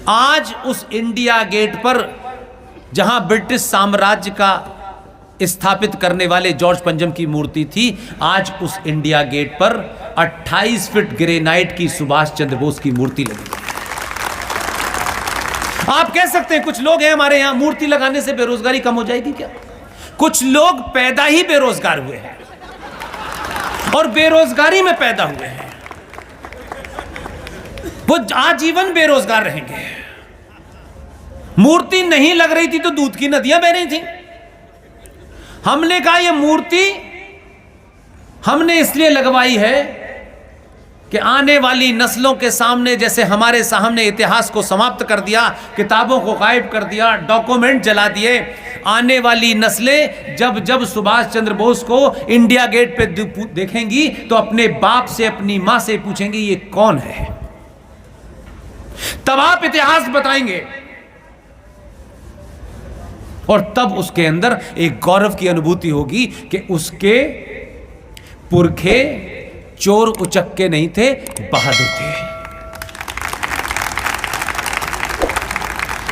आज उस India gate पर जहां ब्रिटिश साम्राज्य का स्थापित करने वाले जॉर्ज पंजम की मूर्ति थी, आज उस इंडिया गेट पर 28 फीट ग्रेनाइट की सुभाष चंद्र बोस की मूर्ति लगी। आप कह सकते हैं कुछ लोग हैं हमारे यहां, मूर्ति लगाने से बेरोजगारी कम हो जाएगी क्या? कुछ लोग पैदा ही बेरोजगार हुए हैं और बेरोजगारी में पैदा हुए हैं, वो आजीवन बेरोजगार रहेंगे। मूर्ति नहीं लग रही थी तो दूध की नदियां बह रही थी। हमने कहा यह मूर्ति हमने इसलिए लगवाई है कि आने वाली नस्लों के सामने, जैसे हमारे सामने इतिहास को समाप्त कर दिया, किताबों को गायब कर दिया, डॉक्यूमेंट जला दिए, आने वाली नस्लें जब जब सुभाष चंद्र बोस को इंडिया गेट पे देखेंगी तो अपने बाप से, अपनी मां से पूछेंगी ये कौन है। तब आप इतिहास बताएंगे और तब उसके अंदर एक गौरव की अनुभूति होगी कि उसके पुरखे चोर उचक्के नहीं थे, बहादुर थे।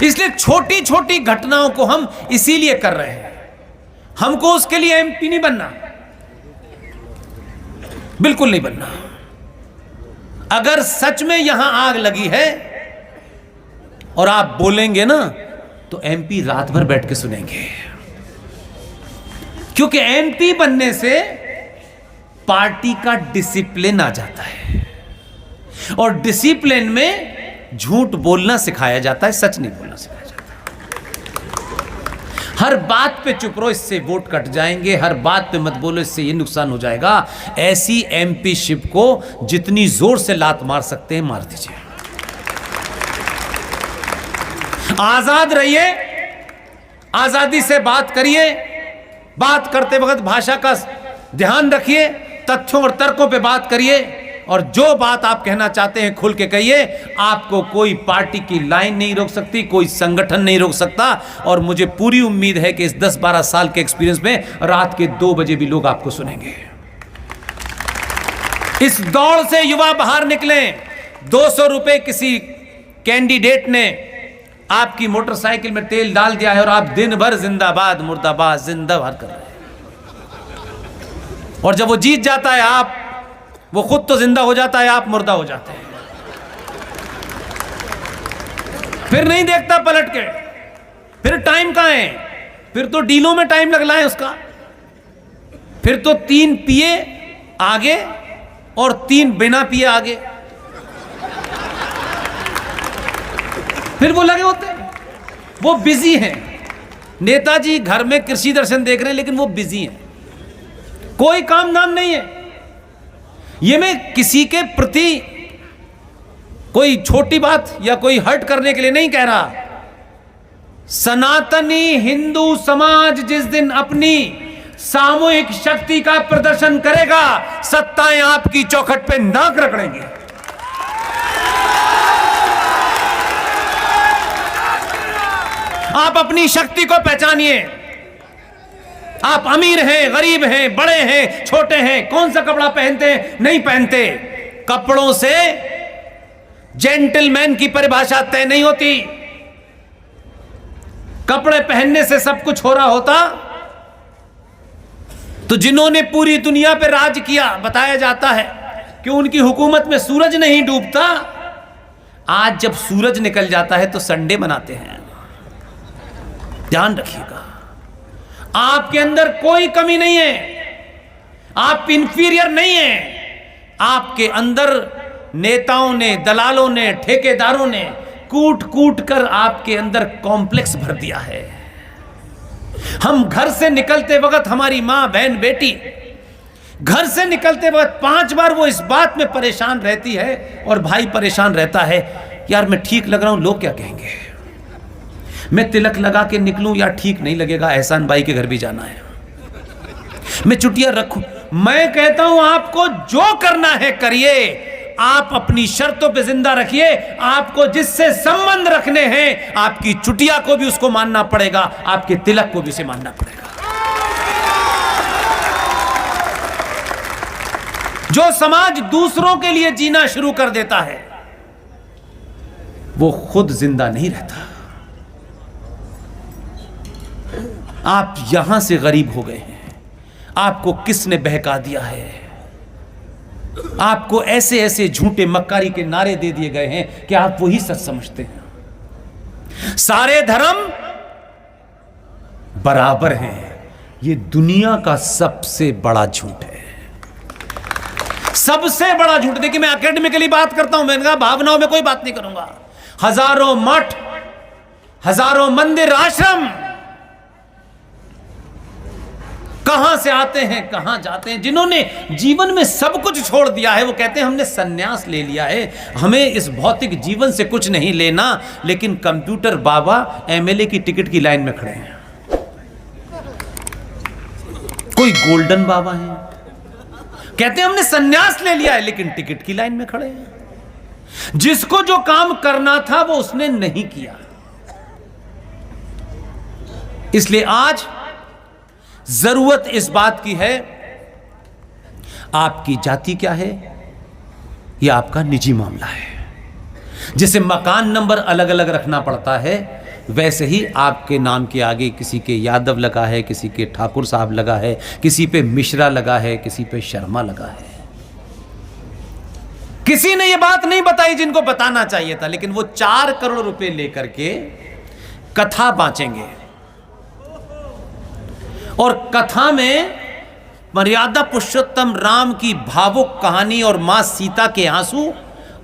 इसलिए छोटी छोटी घटनाओं को हम इसीलिए कर रहे हैं। हमको उसके लिए एमपी नहीं बनना, बिल्कुल नहीं बनना। अगर सच में यहां आग लगी है और आप बोलेंगे ना, तो एमपी रात भर बैठ के सुनेंगे, क्योंकि एमपी बनने से पार्टी का डिसिप्लिन आ जाता है और डिसिप्लिन में झूठ बोलना सिखाया जाता है, सच नहीं बोलना सिखाया जाता। हर बात पे चुप रहो, इससे वोट कट जाएंगे, हर बात पे मत बोलो, इससे ये नुकसान हो जाएगा। ऐसी एमपी शिप को जितनी जोर से लात मार सकते हैं मार दीजिए। आजाद रहिए, आजादी से बात करिए, बात करते वक्त भाषा का ध्यान रखिए, तथ्यों और तर्कों पे बात करिए और जो बात आप कहना चाहते हैं खुल के कहिए। आपको कोई पार्टी की लाइन नहीं रोक सकती, कोई संगठन नहीं रोक सकता। और मुझे पूरी उम्मीद है कि इस 10-12 साल के एक्सपीरियंस में रात के 2 बजे भी लोग आपको सुनेंगे। इस दौड़ से युवा बाहर निकले। 200 रुपए किसी कैंडिडेट ने आपकी मोटरसाइकिल में तेल डाल दिया है और आप दिन भर जिंदाबाद मुर्दाबाद जिंदाबाद कर रहे हैं, और जब वो जीत जाता है आप, वो खुद तो जिंदा हो जाता है, आप मुर्दा हो जाते हैं। फिर नहीं देखता पलट के, फिर टाइम कहां है, फिर तो डीलों में टाइम लगना है उसका, फिर तो 3 पिए आगे और 3 बिना पिए आगे, फिर वो लगे होते हैं, वो बिजी हैं। नेताजी घर में कृषि दर्शन देख रहे हैं लेकिन वो बिजी हैं, कोई काम धाम नहीं है। ये मैं किसी के प्रति कोई छोटी बात या कोई हर्ट करने के लिए नहीं कह रहा। सनातनी हिंदू समाज जिस दिन अपनी सामूहिक शक्ति का प्रदर्शन करेगा, सत्ताएं आपकी चौखट पे नाक रगड़ेंगी। आप अपनी शक्ति को पहचानिए। आप अमीर हैं, गरीब हैं, बड़े हैं, छोटे हैं, कौन सा कपड़ा पहनते हैं, नहीं पहनते, कपड़ों से जेंटलमैन की परिभाषा तय नहीं होती। कपड़े पहनने से सब कुछ हो रहा होता तो जिन्होंने पूरी दुनिया पे राज किया, बताया जाता है कि उनकी हुकूमत में सूरज नहीं डूबता। आज जब सूरज निकल जाता है तो संडे मनाते हैं। ध्यान रखिएगा, आपके अंदर कोई कमी नहीं है, आप इंफीरियर नहीं हैं। आपके अंदर नेताओं ने, दलालों ने, ठेकेदारों ने कूट कूट कर आपके अंदर कॉम्प्लेक्स भर दिया है। हम घर से निकलते वक्त, हमारी मां, बहन, बेटी घर से निकलते वक्त 5 बार वो इस बात में परेशान रहती है और भाई परेशान रहता है, यार मैं ठीक लग रहा हूं, लोग क्या कहेंगे, मैं तिलक लगा के निकलूं या ठीक नहीं लगेगा, एहसान भाई के घर भी जाना है, मैं चुटिया रखूं। मैं कहता हूं आपको जो करना है करिए, आप अपनी शर्तों पे जिंदा रखिए। आपको जिससे संबंध रखने हैं, आपकी चुटिया को भी उसको मानना पड़ेगा, आपके तिलक को भी उसे मानना पड़ेगा। जो समाज दूसरों के लिए जीना शुरू कर देता है, वो खुद जिंदा नहीं रहता। आप यहां से गरीब हो गए हैं, आपको किसने बहका दिया है? आपको ऐसे ऐसे झूठे मक्कारी के नारे दे दिए गए हैं कि आप वही सच समझते हैं। सारे धर्म बराबर हैं, ये दुनिया का सबसे बड़ा झूठ है, सबसे बड़ा झूठ। देखिए, मैं एकेडमिकली बात करता हूं, मैंने कहा भावनाओं में कोई बात नहीं करूंगा। हजारों मठ, हजारों मंदिर, आश्रम कहां से आते हैं, कहां जाते हैं? जिन्होंने जीवन में सब कुछ छोड़ दिया है, वो कहते हैं हमने सन्यास ले लिया है, हमें इस भौतिक जीवन से कुछ नहीं लेना, लेकिन कंप्यूटर बाबा एमएलए की टिकट की लाइन में खड़े हैं। कोई गोल्डन बाबा है, कहते हैं हमने सन्यास ले लिया है, लेकिन टिकट की लाइन में खड़े हैं। जिसको जो काम करना था वो उसने नहीं किया। इसलिए आज जरूरत इस बात की है, आपकी जाति क्या है यह आपका निजी मामला है। जैसे मकान नंबर अलग अलग रखना पड़ता है, वैसे ही आपके नाम के आगे किसी के यादव लगा है, किसी के ठाकुर साहब लगा है, किसी पे मिश्रा लगा है, किसी पे शर्मा लगा है। किसी ने यह बात नहीं बताई जिनको बताना चाहिए था, लेकिन वो 4 करोड़ रुपए लेकर के कथा बांचेंगे और कथा में मर्यादा पुरुषोत्तम राम की भावुक कहानी और मां सीता के आंसू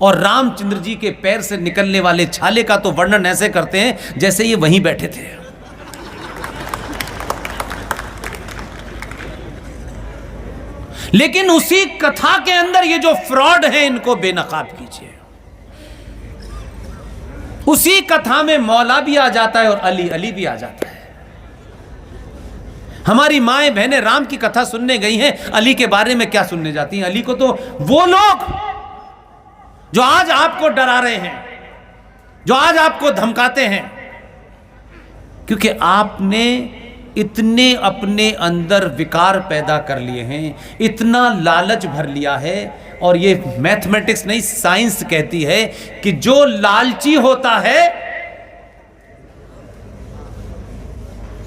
और रामचंद्र जी के पैर से निकलने वाले छाले का तो वर्णन ऐसे करते हैं जैसे ये वहीं बैठे थे। लेकिन उसी कथा के अंदर ये जो फ्रॉड है, इनको बेनकाब कीजिए। उसी कथा में मौला भी आ जाता है और अली भी आ जाता है। हमारी माएं बहनें राम की कथा सुनने गई हैं, अली के बारे में क्या सुनने जाती हैं? अली को तो वो लोग जो आज आपको डरा रहे हैं, जो आज आपको धमकाते हैं, क्योंकि आपने इतने अपने अंदर विकार पैदा कर लिए हैं, इतना लालच भर लिया है। और ये मैथमेटिक्स नहीं, साइंस कहती है कि जो लालची होता है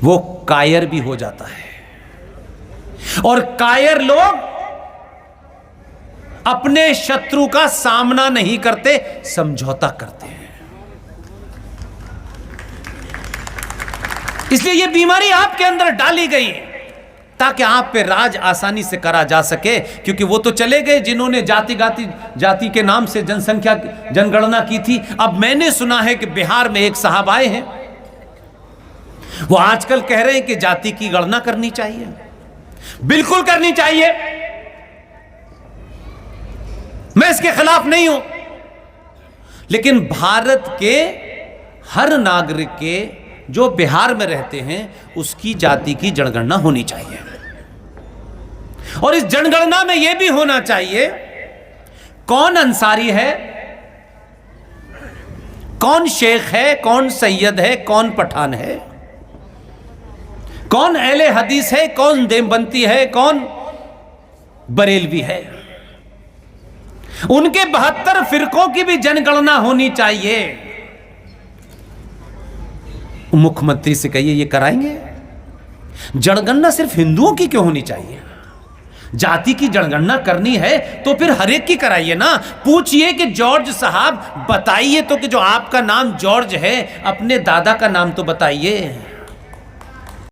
वो कायर भी हो जाता है। और कायर लोग अपने शत्रु का सामना नहीं करते, समझौता करते हैं। इसलिए यह बीमारी आपके अंदर डाली गई ताकि आप पे राज आसानी से करा जा सके। क्योंकि वो तो चले गए जिन्होंने जाति के नाम से जनगणना की थी। अब मैंने सुना है कि बिहार में एक साहब आए हैं, वो आजकल कह रहे हैं कि जाति की गणना करनी चाहिए। बिल्कुल करनी चाहिए, मैं इसके खिलाफ नहीं हूं, लेकिन भारत के हर नागरिक के जो बिहार में रहते हैं उसकी जाति की जनगणना होनी चाहिए। और इस जनगणना में यह भी होना चाहिए कौन अंसारी है, कौन शेख है, कौन सैयद है, कौन पठान है, कौन अहले हदीस है, कौन देवबंदी है, कौन बरेलवी है। उनके 72 फिरकों की भी जनगणना होनी चाहिए। मुख्यमंत्री से कहिए ये कराएंगे। जनगणना सिर्फ हिंदुओं की क्यों होनी चाहिए? जाति की जनगणना करनी है तो फिर हर एक की कराइए ना। पूछिए कि जॉर्ज साहब बताइए तो कि जो आपका नाम जॉर्ज है, अपने दादा का नाम तो बताइए।